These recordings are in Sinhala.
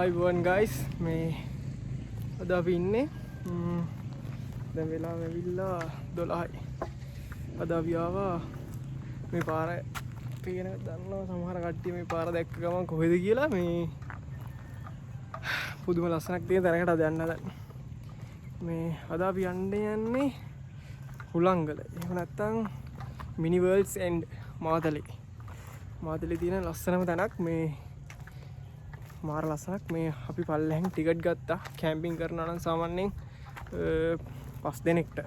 everyone guys මේ අද අපි ඉන්නේ දැන් වෙලාව ඇවිල්ලා 12යි. අද අපි ආවා මේ පාර පේන දන්නවා සමහර කට්ටිය මේ පාර දැක්ක ගමන් කොහෙද කියලා මේ පුදුම ලස්සනක් තියෙන තැනකට අද යන්න හදන්නේ. මේ අද අපි යන්නේ හුලංගල. එහෙම නැත්නම් මිනි වර්ල්ඩ්ස් එන්ඩ් මාතලේ තියෙන ලස්සනම තැනක් මේ මාර ලස්සනක් මේ අපි පල්ලෙහෙන් ටිකට් ගත්තා කැම්පින් කරනවා නම් සාමාන්‍යයෙන් 5 දෙනෙක්ට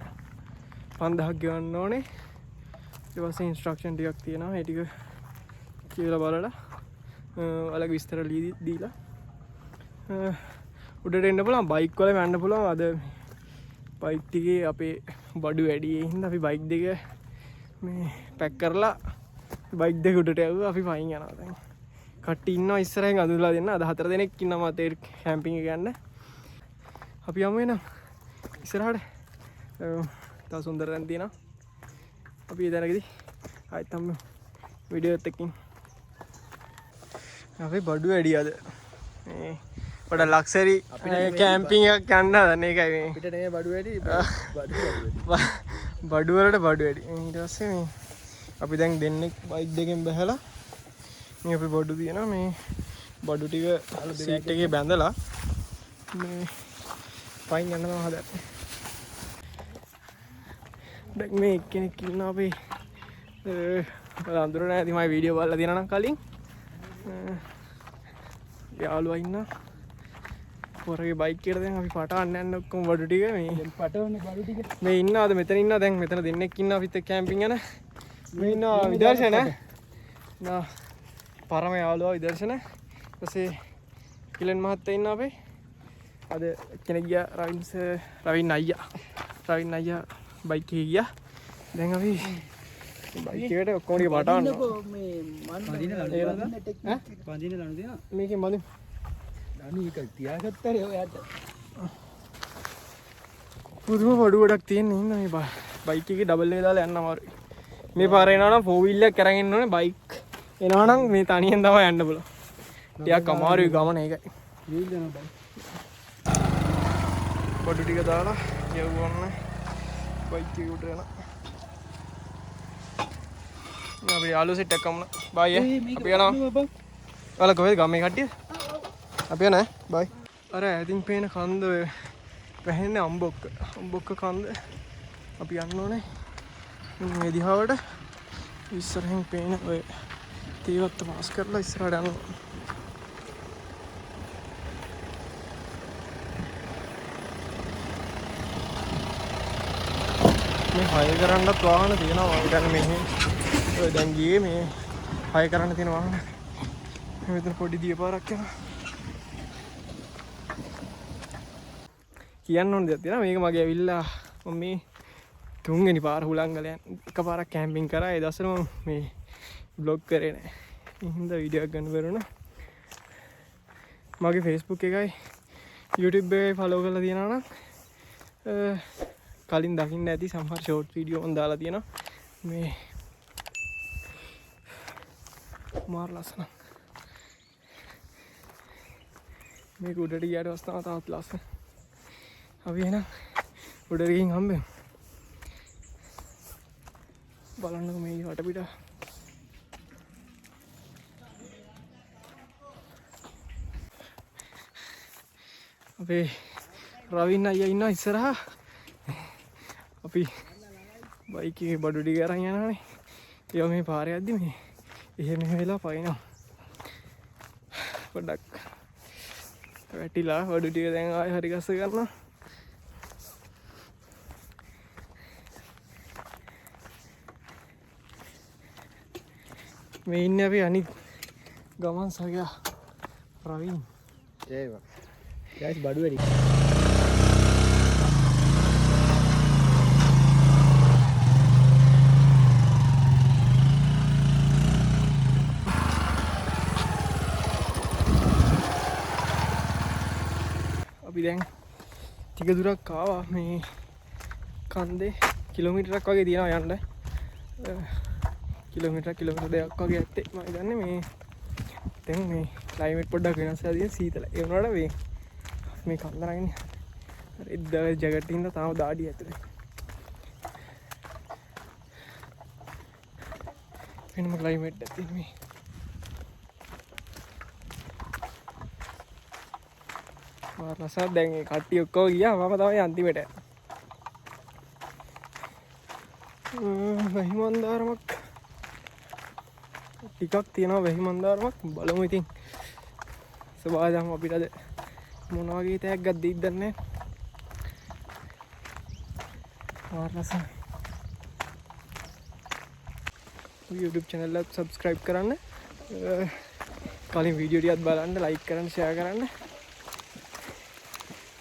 5000ක් ගෙවන්න ඕනේ. ඊට පස්සේ ඉන්ස්ට්‍රක්ෂන් ටිකක් තියෙනවා. ඒ ටික කියලා බලලා ඔයාලගේ විස්තර දීලා උඩට එන්න පුළුවන්. බයික් වල යන්න පුළුවන්. අද බයික් ටිකේ අපේ බඩු වැඩි ඒ හින්දා අපි බයික් දෙක මේ පැක් කරලා බයික් දෙක උඩට යවුවා. අපි පයින් යනවා දැන්. කට්ටිය ඉන්නවා ඉස්සරහින් අඳුරලා දෙන්න. අද 4 දෙනෙක් ඉන්නවා මතේ කැම්පින් එක යන්න. අපි යමු එනම් ඉස්සරහට. තව සුන්දර තැන් තියෙනවා. අපි ඒ තැනකදී ආයෙත් තමයි වීඩියෝ එකකින්. අපි බඩු වැඩි අද. මේ පොඩ ලක්සරි කැම්පින් එකක් යන්න හදන එකයි මේ. අපිට නේ බඩු වැඩි. බඩු වලට බඩු වැඩි. ඊට පස්සේ මේ අපි දැන් දෙන්නෙක් බයික් දෙකෙන් බහලා මේ අපි බඩු තියනවා. මේ බඩු ටික සීට් එකේ බැඳලා මේ පයින් යනවා හදන්නේ. දැන් මේ එක්කෙනෙක් ඉන්නවා අපේ අඳුර නැහැ. ඉතින් මම වීඩියෝ බලලා තියෙනවා නම් කලින් යාළුවා ඉන්නවා. පොරේ බයික් එකට දැන් අපි පටවන්න යන්න ඔක්කොම බඩු ටික මේ පටවන්නේ බඩු ටික මේ ඉන්නවාද මෙතන ඉන්නවා. දැන් මෙතන දෙන්නෙක් ඉන්නවා අපිත් එක්ක කැම්පින් යන. මේ ඉන්නවා විදර්ශන නා පරම යාළුවා විදර්ශන. ඊපස්සේ කිලන් මහත්තයා ඉන්නවා අපේ. අද කෙනෙක් ගියා රවින් අයියා බයික් එකේ ගියා. දැන් අපි බයික් එකට ඔක්කොම ටික පටවන්න. මේ මන් පදින ලනු තියෙනවා. මේකෙන් මදින් අනි එක තියාගත්තානේ ඔයාට. පුදුම බඩු ගොඩක් තියෙන ඉන්න මේ බයික් එකේ ඩබල් එක දාලා යන්න අමාරුයි. මේ පාරේ එනවා නම් 4 wheel එකක් අරන් එන්න ඕනේ. බයික් එනවා නම් මේ තනියෙන් තමයි යන්න බලන්න. ටිකක් අමාරුයි ගමන ඒකයි. වීල් දෙනවා බයික්. බඩු ටික දාලා යවන්න බයික් එක උඩ යනවා. අපි යාළුවෝ සෙට් එකක් කමුණා. බයි අපි යනවා. ඔයාලා කොහෙද ගමේ කට්ටිය? අපි යනවා බයි. අර ඇතින් පේන කන්ද වැහෙන්නේ අම්බොක්ක කන්ද. අපි යන්න ඕනේ මේ දිහාවට. ඉස්සරහින් පේන ඔය තීවත්ත පාස් කරලා ඉස්සරහට යනවා. මේ හය කරන්නත් වාහන තියෙනවා. මම කියන්නේ මෙහි ඔය දැන් ගියේ මේ හය කරන්න තියෙන වාහන. මෙතන පොඩි දියපාරක් යනවා. කියන්න ඕන දෙයක් තියෙනවා. මේක මගේ ඇවිල්ලා මම මේ 3 වෙනි පාර හුලංගල යන එකපාරක් කැම්පින් කරා. ඒ දවස්වල මම මේ බ්ලොග් කරේ නෑ. ඒ හින්දා වීඩියෝ එකක් ගන්න බැරුණා. මගේ Facebook එකයි YouTube එකයි ෆලෝ කරලා තියෙනවා නම් කලින් දකින්න ඇති සමහර ෂෝට් වීඩියෝ මම දාලා තියෙනවා. මේ මාර ලස්සන. මේක උඩට ගියාට වස්තම තවත් ලස්සන. අපි එහෙනම් උඩට ගිහින් හම්බෙමු. බලන්නකො මේ වටපිට. අපේ රවින් අයියා ඉන්නවා ඉස්සරහා. අපි බයික් එකේ බඩු ටික අරන් යනවානේ. ඒ මේ පාරේ යද්දි මේ එහෙම වෙලා පයින්නවා. පොඩ්ඩක් වැටිලා බඩු ටික දැන් ආයෙ හරි ගස්ස ගන්නවා. මේ ඉන්නේ අපි අනිත් ගමන් සගයා රවින්. ඒවා. ගයිස් බඩු වැඩි. අපි දැන් ටික දුරක් ආවා. මේ කන්දේ කිලෝමීටරයක් වගේ තියෙනවා යන්න. කිලෝමීටර දෙකක් වගේ ඇත්තේ මම දන්නේ මේ දැන් මේ ක්ලයිමේට් පොඩ්ඩක් වෙනස් වෙලා තියෙන සීතල. ඒ වුණාට මේ කන්දරන්නේ ඉද්ද ජැකට් ඉන්න තාම දාඩිය ඇතුලේ. වෙනම ක්ලයිමේට් එකක් තියෙන මේ. මාරසත් දැන් ඒ කට්ටිය ඔක්කොම ගියා මම තමයි අන්තිමට. වෙහි මන්දාරමක් ටිකක් තියෙනවා වෙහි මන්දාරමක් බලමු ඉතින්. සබාදම් අපිට අද මොන වගේ තෑග්ගක් දෙයිද දන්නේ නැහැ. YouTube channel එක subscribe කරන්න. කලින් වීඩියෝ ටිකක් බලන්න, like කරන්න, share කරන්න.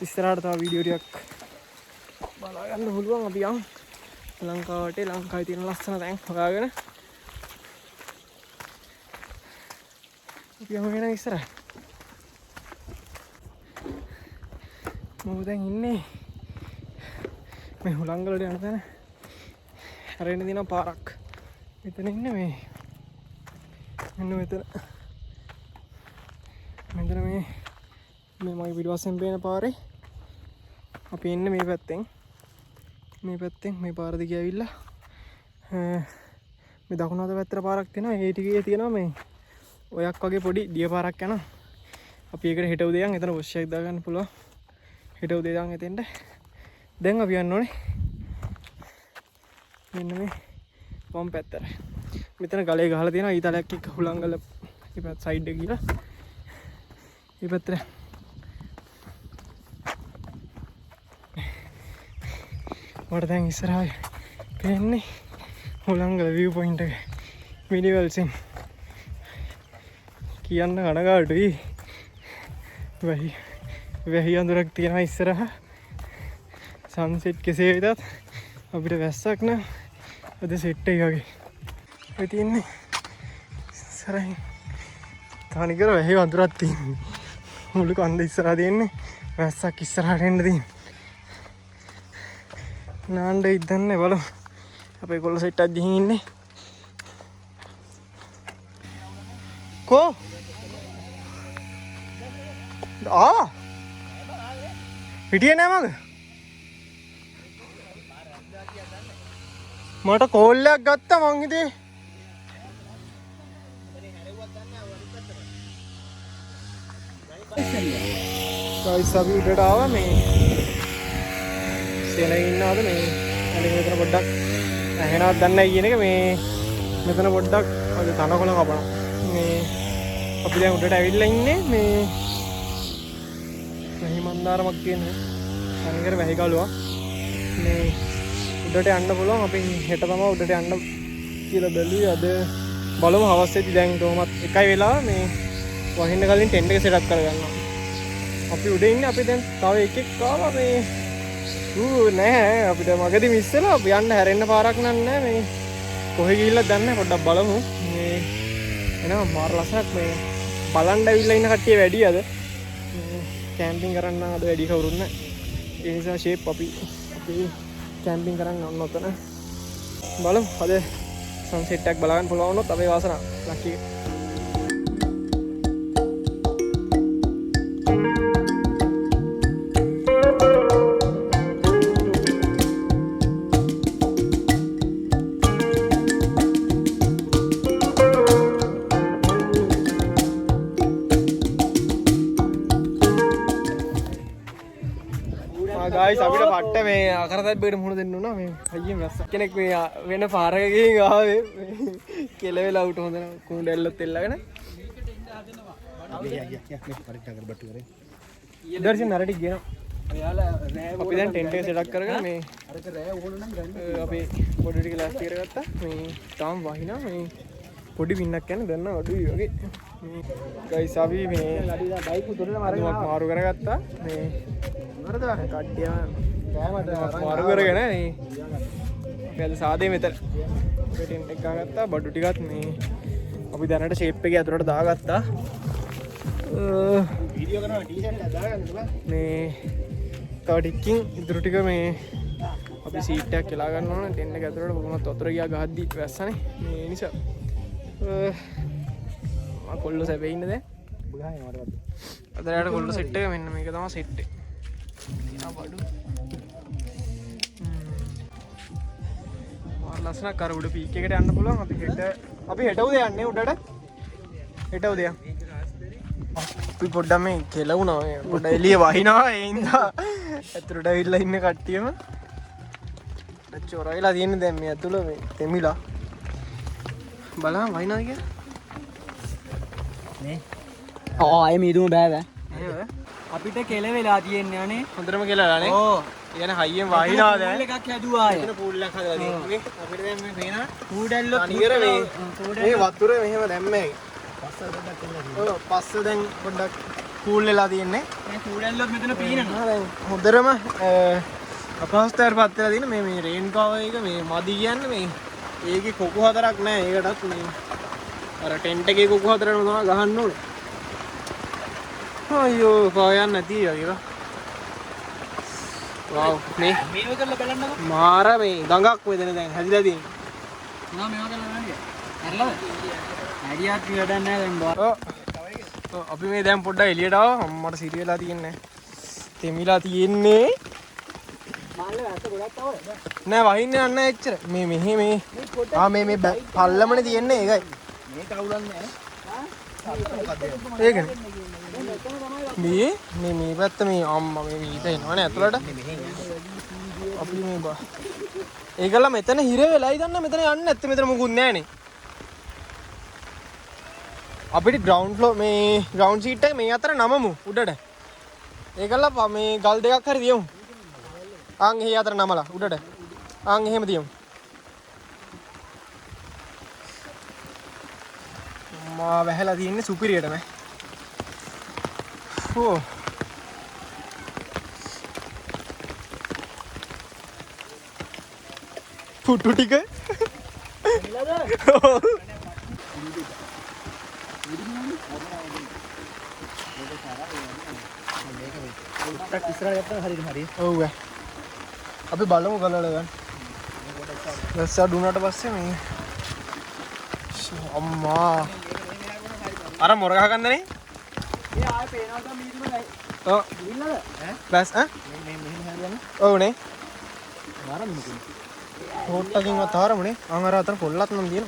ඉස්සරහට තව වීඩියෝ ටිකක් බලා ගන්න පුළුවන්. අපි යමු ලංකාවට. ලංකාවේ තියෙන ලස්සන තැන් හොයාගෙන අපි යමු වෙන ඉස්සරහ. මම දැන් ඉන්නේ මේ හුලංගලට යන තැන. හැරෙන්න දින පාරක්. මෙතන ඉන්නේ මේ මෙන්න මෙතන මේ මගේ පිටුපස්සෙන් පේන පාරේ අපි ඉන්නේ මේ පැත්තෙන් මේ පාර දිගේ ඇවිල්ලා මේ දකුණු අත පැත්තට පාරක් තියෙනවා. ඒ ටිකේ තියෙනවා මේ ඔයක් වගේ පොඩි දිය පාරක් යනවා. අපි ඒකට හෙට උදේ යන් එතන පුෂ් එකක් දාගන්න පුළුවන්. හෙට උදේ යන් එතෙන්ට. දැන් අපි යන්න ඕනේ මෙන්න මේ වම් පැත්තට. මෙතන ගලේ ගහලා තියෙනවා ඊතලයක් එක්ක හුලංගල මේ පැත්ත සයිඩ් එක ගිහලා මේ පැත්තට මට දැන් ඉස්සරහා පේන්නේ හුලංගල view point එක මිනිවල්සින් කියන්න කනගාටුයි. වැහි අඳුරක් තියෙනවා ඉස්සරහා. සන්සෙට් කෙසේ වෙතත් අපිට වැස්සක් නෑ. අද සෙට් එක වගේ ඔය තියෙන්නේ ඉස්සරහින් තනිකර වැහි අඳුරක් තියෙන්නේ. මුළු කන්ද ඉස්සරහා තියෙන්නේ වැස්සක් ඉස්සරහට එන්න තියෙන්නේ. නාන්න ඉදන්නේ බලමු. අපේ කොල්ල සෙට් එකක් ගිහින් ඉන්නේ. කෝ පිටියේ නෑ මග. මට කෝල් එකක් ගත්තා මං හිතේ. ගයිස් අපි උඩට ආවා මේ සෙනග ඉන්නවද මේ අනික මෙතන පොඩ්ඩක් ඇහෙනවද දන්නේ නැහැ කියන එක මේ මෙතන පොඩ්ඩක් අද තනකොළ කපනවා. මේ අපි දැන් උඩට ඇවිල්ලා ඉන්නේ මේ වැහි මන්දාරමක් කියන තනිකර වැහි කලුවක්. මේ උඩට යන්න පුළුවන්. අපි හෙට තමයි උඩට යන්න කියලා බැලුවේ. අද බලමු හවසේදී දැන් කොහොමත් එකයි වෙලා මේ වහින්න කලින් ටෙන්ට් එක සෙටප් කරගන්නවා. අපි උඩ ඉන්නේ. අපි දැන් තව එකෙක් ආවා මේ නෑ අපිට මගදී මිස් වෙලා. අපි යන්න හැරෙන්න පාරක් නෑ මේ කොහෙ ගිහිල්ලා දන්නේ නැහැ. පොඩ්ඩක් බලමු. මේ එනවා මාර ලස්සනක් මේ බලන් ඇවිල්ලා ඉන්න කට්ටිය වැඩි අද. කැම්පින් කරන්න අද වැඩි කවුරුත් නැහැ. ඒ නිසා ෂේප් අපි කැම්පින් කරන්න යන්න ඔතන. බලමු අද සන්සෙට් එකක් බලන්න පුළුවන් වුණොත් අපේ වාසනාව. ලක්කි. ගයිස් අපිට පට්ට මේ අකරතැබ්බේට මුහුණ දෙන්න උනා. මේ අයියේ මැස්ස කෙනෙක් මේ වෙන පාරක ගිහින් ආවේ කෙලවෙලා උට හොඳ කුණ්ඩෙල්ලත් එල්ලගෙන දර්ශන නරටි ගියනවා. අපි දැන් ටෙන්ට් එක සෙට් කරගෙන මේ අපේ පොඩි ටික ලෑස්ති කරගත්තා. මේ තාම වහිනා මේ පොඩි වින්නක් යන දැන් අඩුයි වගේ. ගයිස් අපි මේ බයික් උඩට මාරු කරගත්තා. මේ කට්ටිය මාරු කරගෙන මේ අපි අද සාදේ මෙතන ටෙන්ට් එක ගත්තා. බඩු ටිකත් මේ අපි දැනට ෂේප් එකේ අතුරට දාගත්තා. වීඩියෝ කරනවා ටී-ෂර්ට් එක දාගන්න මේ තව ටිකකින් ඉතුරු ටික මේ අපි සීට් එකක් කියලා ගන්න ඕන. ටෙන්ට් එක අතුරට කොහොමද වතුර ගියා ගහද්දි වැස්සනේ. මේ නිසා කොල්ල සැපේ ඉන්න දැන් අදරයට කොල්ල සෙට් එක මෙන්න මේක තමයි සෙට් එක. තියෙනවා බඩු. ලස්සන කර උඩ පීක් එකට යන්න පුළුවන්. අපි හෙට උදේ යන්නේ උඩට. හෙට උදේ. අපි පොඩ්ඩක් මේ කෙලවුණා. පොඩ්ඩ එළිය වහිනවා. ඒ හින්දා ඇතුළට ඇවිල්ලා ඉන්න කට්ටියම චොරයිලා තියෙන්නේ දැන් මේ ඇතුළ මේ තෙමිලා. බලන්න වහිනාද කියලා. නේ. ආයෙ මීදුම බෑ බෑ. නේද? අපිට කෙල වෙලා තියෙන්නේ අනේ. හොඳටම කෙලලානේ. ඕ. කියන හයියෙන් වහිනවා දැන්. පූල් එකක් හැදුවා ආයෙ. මෙතන පූල් එකක් හදලා තියෙන්නේ. අපිට දැන් මේ පේනවා. කූඩැල්ලොත් අනියර මේ වතුර මෙහෙම දැම්මේ. ඔව් පස්ස දැන් පොඩ්ඩක් කූල් වෙලා තියෙන්නේ. මේ කූඩැල්ලොත් මෙතන පීනනවා. දැන් හොඳටම අපහසුතාවයට පත් වෙලා තියෙන මේ රේන් කවර් එක මේ මදි කියන්නේ මේ ඒකේ කොකු හතරක් නැහැ. ඒකටත් මේ අර ටෙන්ට් එකේ කොකු හතරම තමයි ගහන්න ඕනේ. අයියෝ පායන් නැති වගේ. වව් මේ මේව කරලා බලන්නකෝ. මාර මේ ගඟක් වෙදෙන දැන් හැදිලා තියෙන්නේ. මම මේව කරලා බලන්නේ. ඇරලාද? ඇරියාත් වැඩක් නැහැ දැන් බා. ඔව් අපි මේ දැන් පොඩ්ඩක් එළියට ආවා. අම්මට සිරි වෙලා තියෙන්නේ. තෙමිලා තියෙන්නේ. මාළේ ඇත්ත ගොඩක් තවද? නෑ වහින්නේ නැහැ එච්චර. මේ මෙහි මේ මේ පල්ලමනේ තියෙන්නේ ඒකයි. මේ කවුලන්නේ ඒකනේ. මේ පැත්ත මේ අම්මා මේ ඊට එනවනේ ඇතුළට. අපි මේ බා. ඒකලා මෙතන හිර වෙලායි දන්න මෙතන යන්නේ නැත්තේ මෙතන මොකුත් නැහනේ. අපිට ග්‍රවුන්ඩ් ෆ්ලෝ මේ ග්‍රවුන්ඩ් සීට් එක මේ අතර නමමු උඩට. ඒකලා මේ ගල් දෙකක් හරි දියමු. ආන් එහි අතර නමලා උඩට. ආන් එහෙම දියමු. මා වැහලා තියෙන්නේ සුපිරියටම. ඕ. පුටු ටික. ඔව් අපි බලමු ගලලා ගන්න. දැස්සා දුන්නාට පස්සේ මේ අම්මා අර මොර ගහ ගන්නනේ. මේ ආයෙ පේනවා තමයි මීදුම නයි. ඔව් ඉන්නද? බස් මේ මෙහෙම හරියන්නේ. ඔව් නේ. මාරම් මොකද? හොට්ටකින් අතාරමුනේ. අර අතර පොල්ලත් නම් දිනන.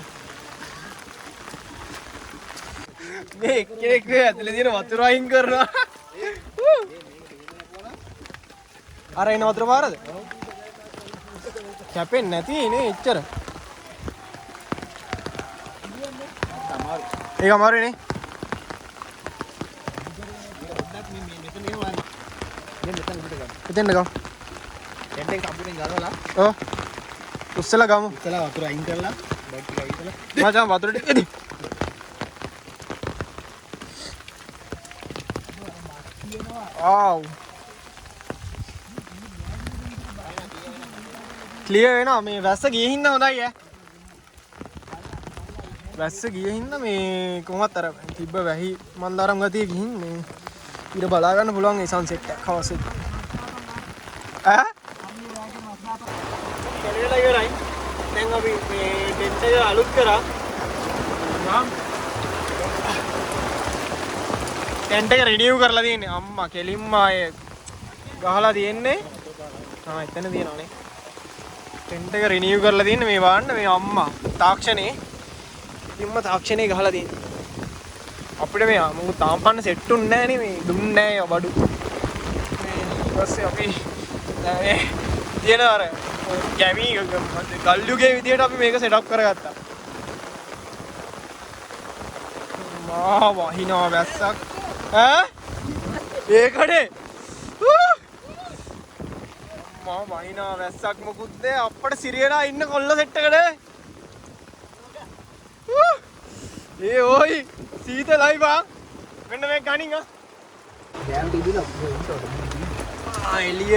මේ එක්කෙනෙක් නේ ඇතුලේ දින වතුර අයින් කරනවා. අර එන වතුර පාරද? කැපෙන්නේ නැති නේ එච්චර. ඒක අමාරුයි නේ. මෙතන ගමු. ටෙන්ට් එක කම්පියුටරෙන් ගලවලා. ඔව්. උස්සලා ගමු. ඉතලා වතුර අයින් කරලා බැග් ටික අයිතලා. මචං වතුර ටික එදි. ආව්. ක්ලියර් වෙනවා මේ වැස්ස ගියේ හින්දා හොඳයි ඈ. වැස්ස ගියේ හින්දා මේ කොහොමත් අර තිබ්බ වැහි මන්දාරම් ගතිය ගිහින් මේ ඉර බලා ගන්න පුළුවන් ඒ සන්සෙට් එක හවසේ. ඈ? කැලේලා ඉවරයි. දැන් අපි මේ ටෙන්ට් එක අලුත් කරා. ටෙන්ට් එක රිනියු කරලා තියෙන්නේ. අම්මා කෙලින්ම ආයේ ගහලා තියෙන්නේ. එතන තියෙනවනේ. ටෙන්ට් එක රිනියු කරලා තියෙන්නේ මේ වාන්න මේ අම්මා තාක්ෂණේ. ඉතින්ම තාක්ෂණේ ගහලා තියෙන්නේ. අපිට මේ මොකද තාම පන්න සෙට්ුන්නේ නැහැ නේ මේ දුන්නේ නැහැ බඩු. මේ ඊපස්සේ අපි මේ තියෙන අර ගැමි ගල්යුගේ විදියට අපි මේක සෙටප් කරගත්තා. මා වහිනවා වැස්සක්. ඈ? ඒකනේ. මා වහිනවා වැස්සක් මොකුත් නෑ අප්පට සිරියලා ඉන්න කොල්ල සෙට් එකට. ඒ ඕයි සීතලයි බං. මෙන්න මේ ගණින් ගෑම් තිබිලා එළිය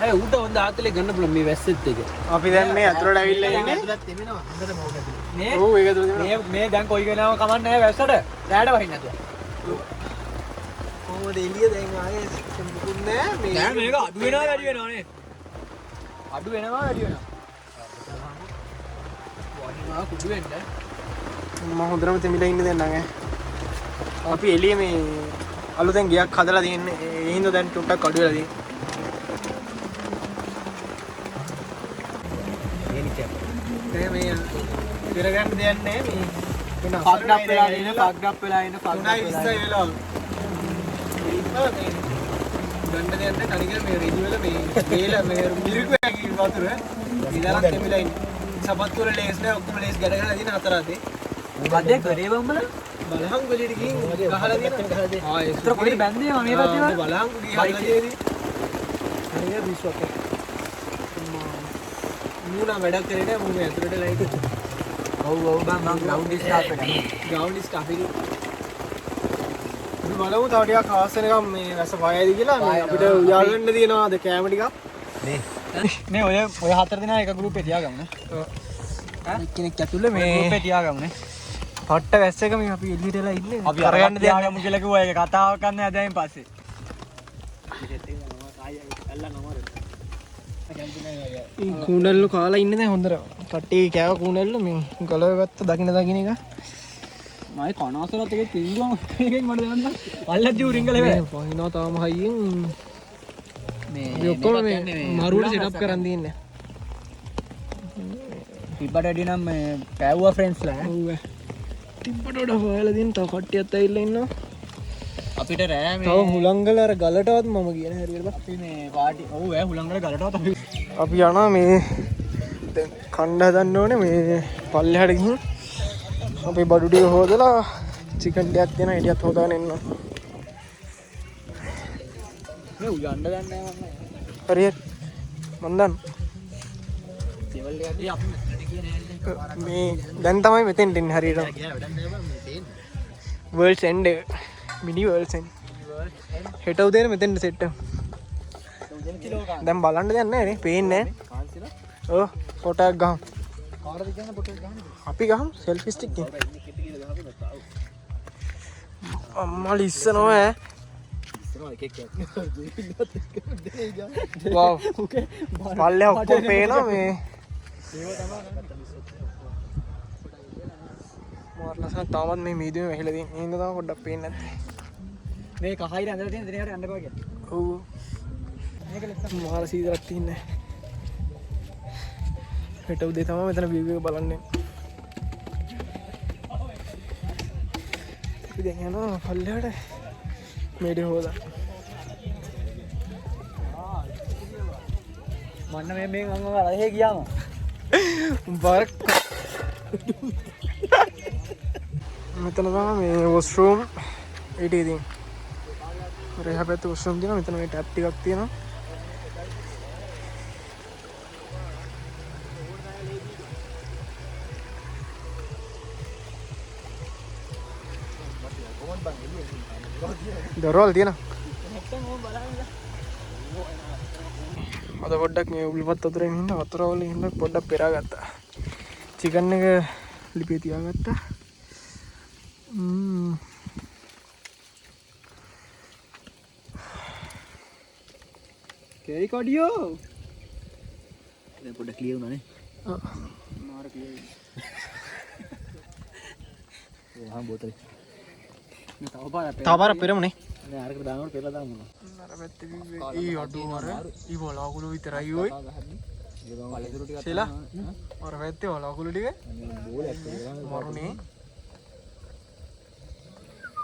අය උඩ හොඳ ආතලේ ගන්න පුළුවන් මේ වැස්සෙත් එක. අපි දැන් මේ අතුරට ඇවිල්ලා ඉන්නේ. ඇතුළත් තෙමෙනවා. හොඳට මොකද මේ? ඔව් ඒක ඇතුළේ මේ දැන් කොයි කෙනාම කමන්නේ නැහැ වැස්සට. රැඩ වහින්න නැතුව. කොහොමද එළිය දැන් ආයේ මොකුත් නෑ මේ. දැන් මේක අඩු වෙනවා වැඩි වෙනවා නේ. අඩු වෙනවා වැඩි වෙනවා. වහිනවා කුඩු වෙන්න. මම හොඳටම තෙමිලා ඉන්නේ දැන් නං ඈ. අපි එළිය මේ අලුතෙන් ගියක් හදලා තියෙන්නේ. ඒ හින්දා දැන් ටුට්ටක් අඩු වෙලා තියෙන්නේ. මේ පෙරගන්න දෙයක් නැහැ මේ. ෆක්ඩ් අප් වෙලා ඉන්න ෆක්ඩ් අප් වෙලා ඉන්න ෆක්ඩ් අප් වෙලා වෙලා. ගන්න දෙයක් නැහැ. තනිකර මේ රිදි වල මේ වේල මේ මිරිකු ඇගි වතුර. ඉඳලා තෙමිලා ඉන්නේ. සපත්තු වල ලේස් නැහැ. ඔක්කොම ලේස් ගැට ගහලා තියෙන හතර අතේ. මොකද කරේ බම්මලා බලහන් ගලියට ගිහින් ගහලා දෙන. ආ ඒක උතර කොහෙද බැන්දේ මේ පැත්තේ වල බලහන් ගිහලා තියෙදි. හරියට විශ්වාස කරා. මූණා වැඩක් කරේ නැහැ. මූණ ඇතුලට ලයිට්. ඔව් ඔව් බං මම ග්‍රවුන්ඩ් ස්ටාප් එකේ. ග්‍රවුන්ඩ් ස්ටාප් එකේ. අපි බලමු තව ටිකක් හවස් වෙනකම් මේ වැස පායයිද කියලා. මේ අපිට උයා ගන්න තියෙනවාද කැම ටිකක්? මේ ඔය හතර දෙනා එක ගෲප් එකේ තියාගමු නේ. ඔව්. කෙනෙක් ඇතුලේ මේ ගෲප් එකේ තියාගමු නේ. පට්ට වැස්ස එක මේ අපි එළියට වෙලා ඉන්නේ. අපි අරගන්න තියාගමු කියලා කිව්වා ඒක කතාවක් කරන්න හැදෑයින් පස්සේ. කුණල්ලු කාලා ඉන්නේ දැන් හොඳට. කට්ටිය කෑව කුණල්ලු මේ ගලව ගත්ත දකින්න දකින්න එක. මයි කනවසලත් එකේ තියුවා එකෙන් මට දෙන්න. පල්ලත් උරින් ගලේ මේ පහිනවා තාම හයියෙන්. මේ ඔක්කොම මේ මරුවට සෙටප් කරන් දින්නේ. තිබ්බට වැඩි නම් මේ පෑවුවා ෆ්‍රෙන්ඩ්ස්ලා. ඔව්. තිබ්බට වඩා හොයලා දින් තව කට්ටියත් ඇවිල්ලා ඉන්නවා. අපිට රෑ මේ තව හුලංගල අර ගලටවත් මම කියන හැටියට අපි මේ පාටි ඔව් ඈ හුලංගල ගලටවත් අපි යනවා මේ දැන් කණ්ඩ හදන්න ඕනේ මේ පල්ලෙහාට ගිහින් අපි බඩු ටික හොදලා චිකන් ටිකක් දෙනවා ඊටියත් හොදාගෙන එන්න. මේ උයන්න ගන්න නෑ මම. හරියට මන් දන්න. ටේබල් එකක් අපි මෙතනට කියන්නේ මේ දැන් තමයි මෙතෙන්ට එන්නේ හරියට. වර්ල්ඩ්ස් එන්ඩ් මිනි වර්ල්ඩ්ස් එන්ඩ්. හෙට උදේට මෙතෙන්ට සෙට් එක. දැන් බලන්න දෙයක් නැහැ නේ. පේන්නේ නැහැ. ඔව් ෆොටෝ එකක් ගහමු. කාටද කියන්නේ ෆොටෝ එක ගහන්න? අපි ගහමු සෙල්ෆි ස්ටික් එක. අම්මා ලිස්සනවා ඈ. වව්. පල්ලේ ඔක්කොම පේනවා මේ. මාර්ලසන් තාමත් මේ මීඩියම් වැහිලා තියෙන. ඒ හින්දා තමයි පොඩ්ඩක් පේන්නේ නැත්තේ. මේ කහයිර ඇඳලා තියෙන දෙනේකට යන්න බෑ කියලා. ඔව්. මාර සීදරක් තියන්නේ. හෙට උදේ තමයි මෙතන view එක බලන්නේ. අපි දැන් යනවා පල්ලෙහාට මේඩේ හොදා. මන්න මේ මම රහේ ගියාම. බරක්. මෙතන තමයි මේ වොෂ්රූම් ඊට ඉතින්. රෙහා පැත්තේ වොෂ්රූම් තියෙනවා. මෙතන මේ ටැප් ටිකක් තියෙනවා. දරවල් තියෙනවා. අද පොඩ්ඩක් මේ උල්පත් වතුරෙන් හින්දා වතුර වලින් හින්දා පොඩ්ඩක් පෙරා ගත්තා. චිකන් එක ලිපේ තියාගත්තා. කේරි කඩියෝ. දැන් පොඩ්ඩක් ක්ලියර් වුණානේ. ආ. මාර ක්ලියර්. ඔහා බෝතලේ. මේ තව පාරක් පෙරමුනේ. නෑ අරකට දානකොට පෙරලා දාමු. අර පැත්තේ ඊ අඩු අර ඊ වලාකුළු විතරයි ඔයි. පළතුරු ටිකක් සෙලා අර පැත්තේ වලාකුළු ටික බෝලයක් මරුනේ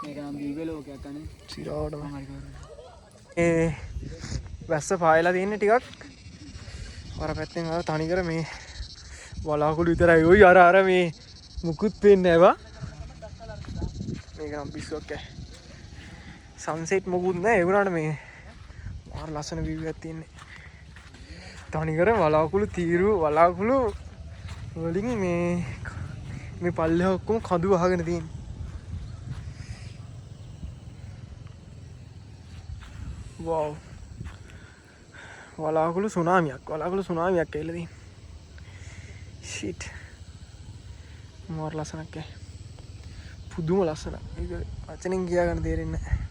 මේක නම් දිව්‍ය ලෝකයක් අනේ. සිරාවටම ඒ වැස්ස පායලා තියෙන්නේ ටිකක් අර පැත්තෙන් අර තනිකර මේ වලාකුළු විතරයි ඔයි අර මේ මුකුත් පේන්නේ නැවා. මේක නම් පිස්සුවක් ඈ. සන්සෙට් මොකුත් නැහැ ඒ වුණාට මේ මාර ලස්සන view එකක් තියෙන්නේ. තනිකර වලාකුළු තීරු වලාකුළු වලින් මේ පල්ලෙහා ඔක්කොම කඳු වහගෙන තියෙන්නේ. වව්. වලාකුළු සුනාමියක් ඇවිල්ලා තියෙන්නේ. ෂිට්. මාර ලස්සනක් ඈ. පුදුම ලස්සනක්. ඒක වචනෙන් කියා ගන්න තේරෙන්නේ නැහැ.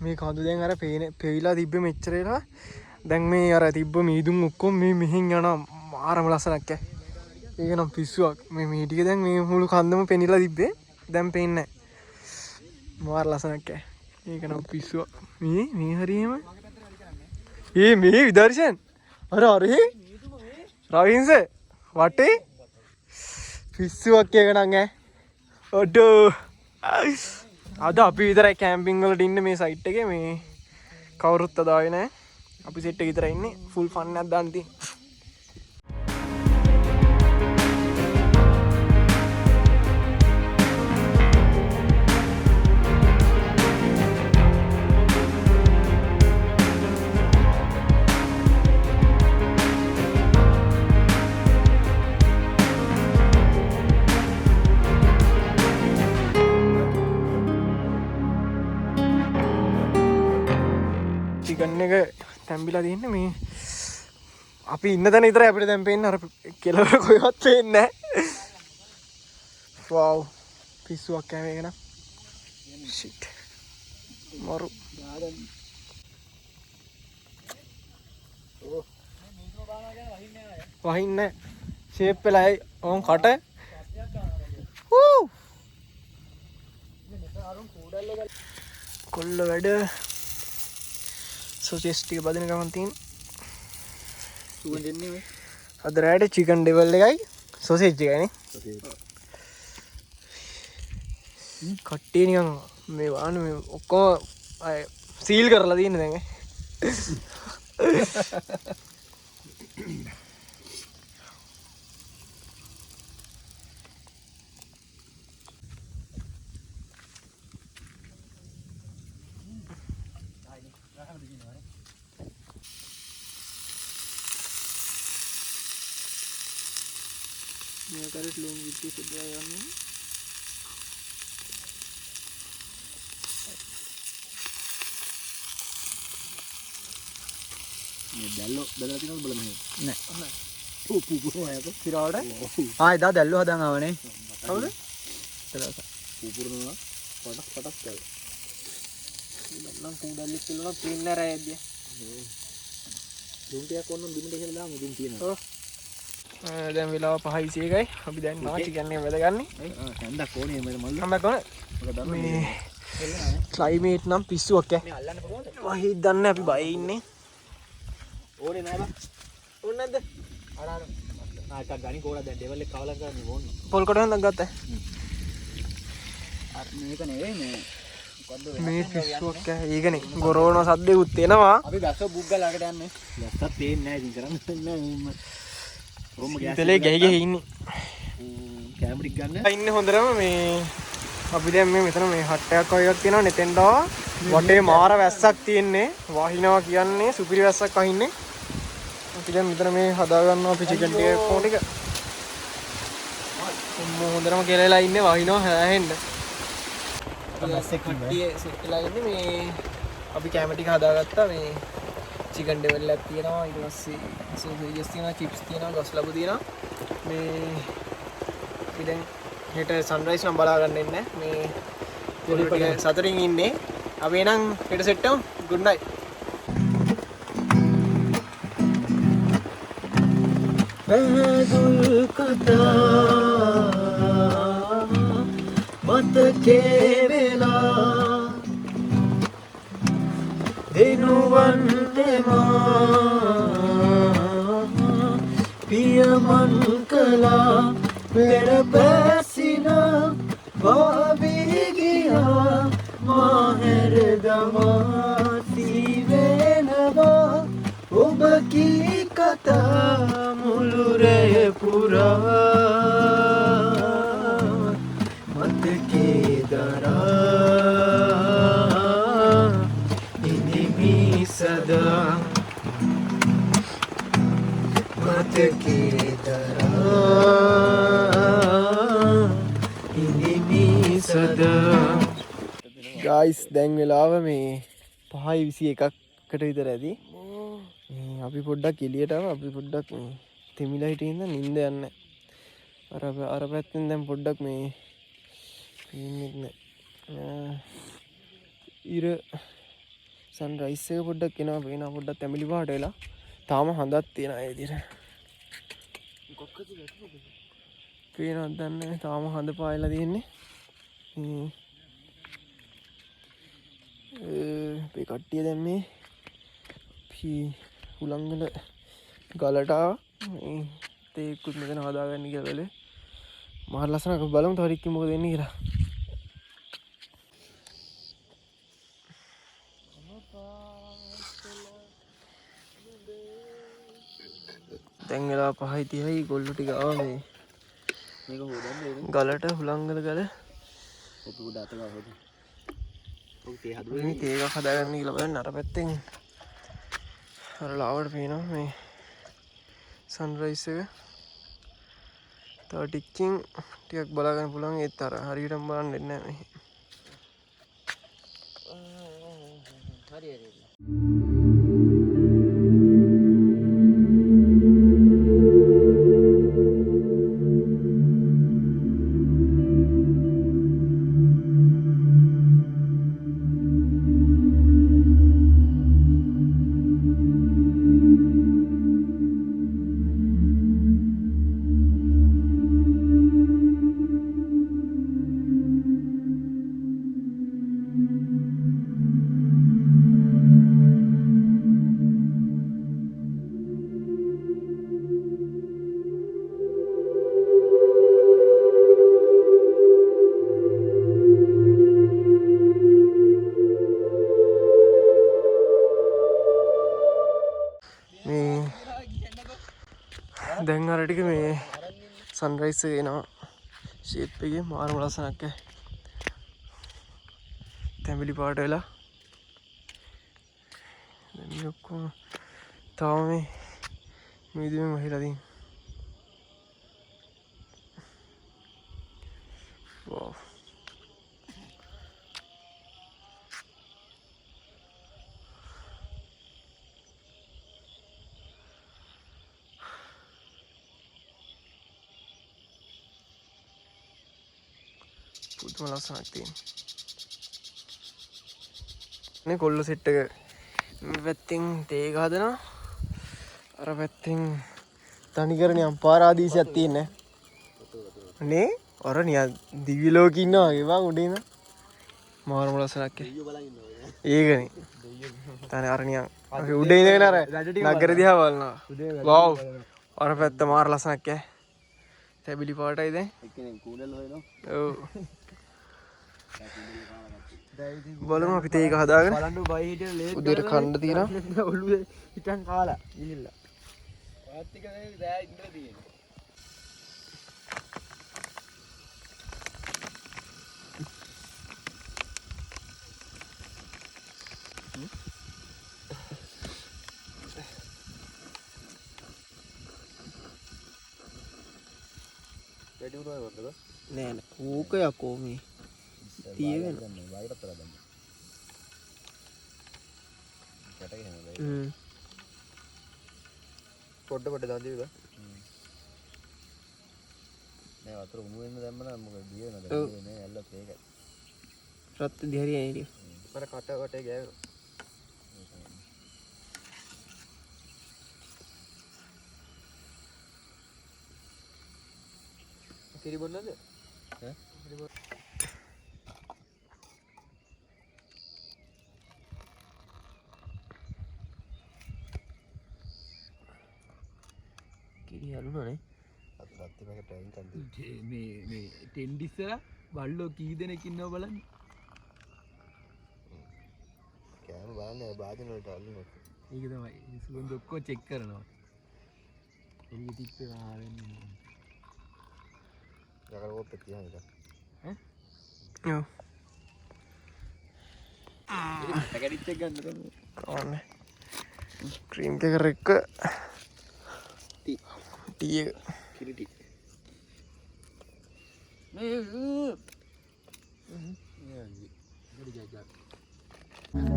මේ කඳු දැන් අර පෙවිලා තිබ්බේ මෙච්චර වෙලා. දැන් මේ අර තිබ්බ මීදුම් ඔක්කොම මේ මෙහෙන් යනවා මාරම ලස්සනක් ඈ. ඒක නම් පිස්සුවක්. මේ ටික දැන් මේ මුළු කන්දම පෙනිලා තිබ්බේ. දැන් පේන්නේ නැහැ. මාර ලස්සනක් ඈ. ඒක නම් පිස්සුවක්. මේ හරියම. මේ විදර්ශන්. අර රවින්ස වටේ පිස්සුවක් එක නම් ඈ. ඔඩෝ. අද අපි විතරයි කැම්පින් වලට ඉන්නේ මේ සයිට් එකේ. මේ කවුරුත් අද ආවේ නැහැ. අපි සෙට් එක විතරයි ඉන්නේ. ෆුල් ෆන් එකක් දාන්න තියෙන්නේ. චිකන් එක තැම්බිලා තියෙන්නේ මේ අපි ඉන්න තැන විතරයි අපිට දැන් පේන්නේ අර කෙලවර කොහෙවත් පේන්නේ නැහැ. වව් පිස්සුවක් කෑම එක නම් ෂිට් මරු වහින්නේ ෂේප් වෙලා ඕන් කට කොල්ල වැඩ සොසෙස් ටික බදින ගමන් තියෙන සුවන් දෙන්නේ මේ අද රෑට චිකන් ඩෙවල් එකයි සොසේජ් එකයිනේ කට්ටිය නිකන් මේ වාන මේ ඔක්කොම සීල් කරලා තියෙන දැන් मैं करट लूंगी वित्ती से ड्राई करनी ये දැල්ලෝ බදලා තියෙනවද බලන්න නෑ පූපුරු ආයක පිරාවට ඉදා දැල්ලෝ හදන් ආවනේ කවුද තලස පූපුරුනවා පටක් කරලා නම් කුඩල්ලි කියලා තියෙන රෑද්දිය දුම් ටිකක් ඕනනම් බිමට කියලා දාමු දුම් තියෙනවා දැන් වෙලාව 5:21යි අපි දැන් මාචි ගන්නේ වැදගන්නේ හැන්දක් ඕනේ මම මල්ල හැන්දක් ඕනේ මේ ක්ලයිමේට් නම් පිස්සුවක් ඈ මේ අල්ලන්න පුළුවන්ද වහී දන්නේ අපි බයේ ඉන්නේ ඕනේ නෑ බා ඕනේ නැද්ද අර එකක් ගනි කොහොමද දැන් ඩෙවල් එක කවලා කරන්නේ ඕනේ පොල් කොට හන්දක් ගත්තා අර මේක නෙවෙයි මේ පිස්සුවක් ඈ ඒකනේ ගොරෝන සද්දෙකුත් එනවා අපි ගස්ස බුක් ගාලා ළඟට යන්නේ ගස්සත් පේන්නේ නෑ ඉතින් කරන්නේ නෑ ඉතලේ ගැහි ඉන්නේ කැමරික් ගන්න ඉන්නේ හොඳටම මේ අපි දැන් මේ මෙතන මේ හට්ටයක් වගේ එකක් තියෙනවා නෙතෙන්ට වටේ මාර වැස්සක් තියෙන්නේ වහිනවා කියන්නේ සුපිරි වැස්සක් වහින්නේ අපි දැන් මෙතන මේ හදා ගන්නවා අපි චිකන් ටික කොහොම ටික හොඳටම කෙලලා ඉන්නේ වහිනවා හැහෙන්න වැස්සක් කට්ටිය සෙට් වෙලා ඉන්නේ මේ අපි කැම ටික හදාගත්තා මේ චිකන් ඩෙවල් එකක් තියෙනවා ඊට පස්සේ සෝසේජස් තියෙනවා චිප්ස් තියෙනවා ගස් ලැබු තියෙනවා මේ අපි දැන් හෙට සන්රයිස් නම් බලා ගන්න ඉන්නේ මේ පොඩි සතරින් ඉන්නේ අපි එනම් හෙට සෙට් කරමු good night බහදුල් කතා මතකේ වෙලා දෙනුවන් පියමන් කලා පෙර පැසින වාවී ගියා මාහැර දමා සීවෙනවා ඔබ කී කතා මුළු රැය පුරා මතකේ දරා ඉනිමි සදා මතකේ ගයිස් දැන් වෙලාව මේ 5:21කට විතර ඇති අපි පොඩ්ඩක් එළියටම අපි පොඩ්ඩක් තෙමිලා හිටින්න නිින්ද යන්නේ අර පැත්තෙන් දැන් පොඩ්ඩක් මේ ඉන්නේ ඉර සන්රයිස් එක පොඩ්ඩක් එනවා පේනවා පොඩ්ඩක් තැඹිලි පාට වෙලා තාම හඳක් තියෙනවා ඒ විදිහට පේනවද දන්නේ තාම හඳ පායලා තියෙන්නේ මේ කට්ටිය දැන් මේ හුලංගල ගලට ආවා තේකුත් මෙතන හදාගන්න කියලා බැලුවේ මාර ලස්සනක් බලමු තව ටිකකින් මොකද වෙන්නේ කියලා දැන් වෙලා 5:30යි ගොල්ලෝ ටික ආවා මේ මේක හොදන්නේ ගලට හුලංගල ගල ඔපි උඩ අත ගා හොද ඔව් තේ හදුවේ මේ තේ එකක් හදාගන්න කියලා බලන්න අර පැත්තෙන් අර ලාවට පේනවා මේ සන්රයිස් එක තව ටිකකින් ටිකක් බලා ගන්න පුළුවන් ඒත් අර හරියටම බලන්න දෙන්නේ නැහැ මේ හරි දැන් අර ටික මේ සන්රයිස් එක එනවා ෂේප් එකේ මාරම ලස්සනක් තැඹිලි පාට වෙලා දැන් මේ ඔක්කොම තාම මේ මීදුමෙන් වහිලා තියෙන වව් පුදුම ලස්සනක් තියෙන කොල්ල සෙට් එක මේ පැත්තෙන් තේ එක හදනවා අර පැත්තෙන් තනිකර නිකන් පාරාදීසයක් තියෙන්නේ නේ අර නිකන් දිව්‍ය ලෝකෙ ඉන්නවා වගේ වා උඩින් මාරම ලස්සනක් ඒකනේ තනේ අර නිකන් උඩේ ඉඳගෙන අර නගර දිහා බලනවා වව් අර පැත්ත මාර ලස්සනක් තැඹිලි පාටයි දැන් එක්කෙනෙක් කූඩල් හොයනවා ඔව් බලමු අපි තේ එක හදාගෙන බලන්න බයි හිටිය ලේට් උදේට කන්න තියෙනවා ඔළුවේ හිටන් කාලා ගිහිල්ලා වාත් ටික දැන් ඉඳලා තියෙනවා වැඩි උරා වරද නෑ නෑ ඕක යකෝ මේ තියෙන වයිරත් කරලා දැම්මා කැටගෙන නේද පොඩ දාන් දීවිද නෑ වතුර උණු වෙන්න දැම්ම නම් මොකද දිය වෙනද නේ ඇල්ලත් ඒකයි රත් දිහරිය නේද මර කටේ ගෑවෙනවා කිරි බොන්නද ඈ කිරි බොන්න කිරි හරුණානේ අත රත් පැකට් එකකින් කන්දේ මේ ටෙන්ඩිස්සලා බල්ලෝ කී දෙනෙක් ඉන්නව බලන්න කෑම බලන්න වාදන වලට අල්ලනවා ඒක තමයි සුගන්ධ ඔක්කොම චෙක් කරනවා එළිය තිප්පේ ආවෙන්නේ යකර ඔප්පේ තියන්න ඉතින් ඈ ඔව් පැකටිච් එක ගන්න තමයි ඕනේ ක්‍රීම් එකක රෙක්ක ටී එක කිරි ටී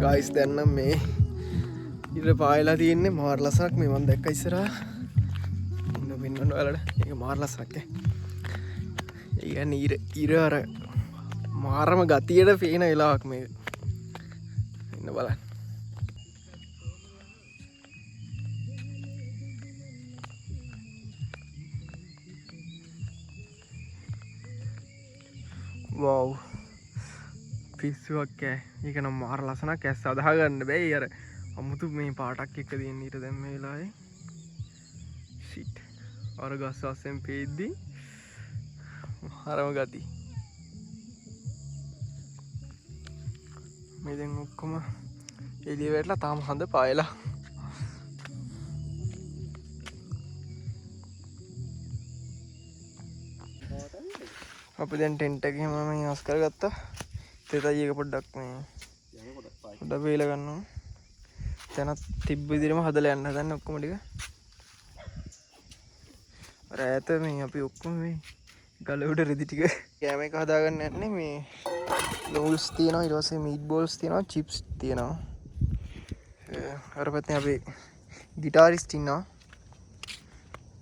ගයිස් දැන් නම් මේ ඉර පායලා තියෙන්නේ මාර ලස්සනක් මේ මම දැක්ක ඉස්සරහා ඉන්න වෙන්නන ඔයාලට ඒක මාර ලස්සනක් ඒ කියන්නේ ඉර අර මාරම ගතියට පේන වෙලාවක් මේක ඉන්න බලන්න වව් පිස්සුවක් ඈ. ඒක නම් මාර ලස්සනක් ඇස් අදහා ගන්න බෑ. අර අමුතු මේ පාටක් එක්ක දෙන්න ඊට දැන් මේ වෙලාවේ. ෂිට්. අර ගස් අස්සෙන් පේද්දි හරම ගති. මේ දැන් ඔක්කොම එළිය වැටලා තාම හඳ පායලා. අපි දැන් ටෙන්ට් එක එහෙම මම හස් කරගත්තා. තෙතයි එක පොඩ්ඩක් මේ පොඩ්ඩක් වේල ගන්නවා. දැන් තිබ්බ විදිහටම හදලා යන්න හදන්නේ ඔක්කොම ටික. රෑත මේ අපි ඔක්කොම මේ ගල උඩ රෙදි ටික කෑම එක හදාගන්න යන්නේ. මේ නූල්ස් තියෙනවා, ඊට පස්සේ මීට් බෝල්ස් තියෙනවා, චිප්ස් තියෙනවා. අර පැත්තේ අපි ගිටාරිස්ට් ඉන්නවා.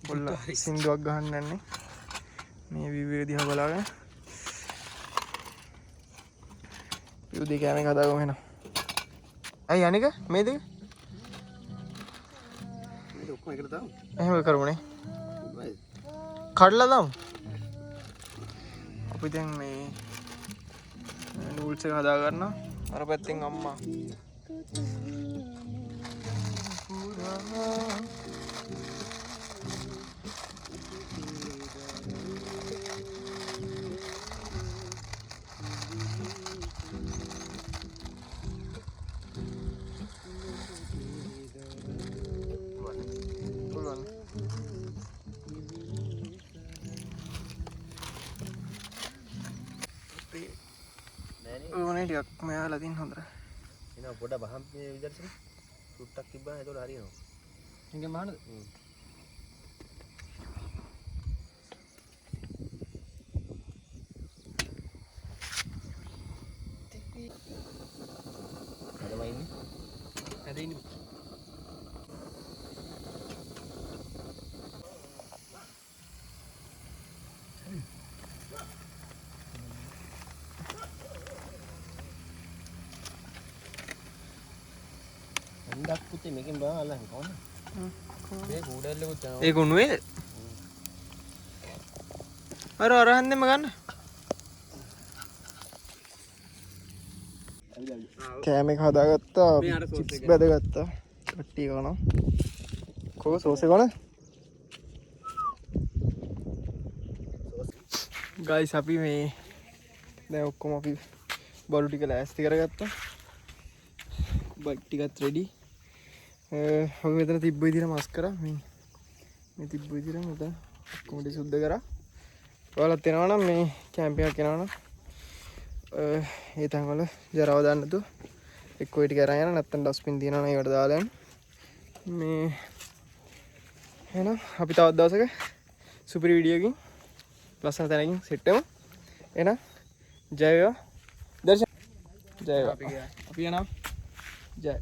පොල්ල සින්දුවක් ගහන්න යන්නේ. මේ විවිධ දිහා බලාගෙන යුදි කෑම එක හදාගමු එහෙනම්. අයි අනික මේ දෙක ඔක්කොම එකට දාමු. එහෙම කරමුනේ. කඩලා දාමු. අපි දැන් මේ නූල්ස් එක හදා ගන්නවා. අර පැත්තෙන් අම්මා ඕනේ ටිකක් මෙයාලා තින් හොඳට. එනවා පොඩ බහම් මේ විදිහට සුට්ටක් තිබ්බම ඒතකොට හරියනවා. ඉංගෙන් බහනද? අද ඉන්නේ. dak putih මේකෙන් බලන්න අල්ලන්න කොහොමද? මේ කූඩල්ලෙකුත් යනවා. ඒක උණුවේද? අර හන්දෙම ගන්න. කෑම එක හදාගත්තා. චිප්ස් බැදගත්තා. කට්ටිය කනවා. කොහොම සෝස් එක ගන්න? ගයිස් අපි මේ දැන් ඔක්කොම අපි බඩු ටික ලෑස්ති කරගත්තා. බයික් ටිකත් රෙඩි. අපි මෙතන තිබ්බ විදිහට මස් කරා. මේ තිබ්බ විදිහට මෙතන ඔක්කොම ටික සුද්ධ කරා. ඔයාලත් එනවා නම් මේ කැම්ප් එකක් එනවා නම් ඒ තැන් වල ජරාව දාන්න තු එක්ක ඔය ටික අරන් යන්න, නැත්නම් ඩස්බින් තියනවා නම් ඒකට දාලා යන්න. මේ එහෙනම් අපි තවත් දවසක සුපිරි වීඩියෝකින් ලස්සන තැනකින් සෙට් වෙමු. එහෙනම් ජය වේවා. දර්ශන ජය වේවා. අපි යනවා. ජය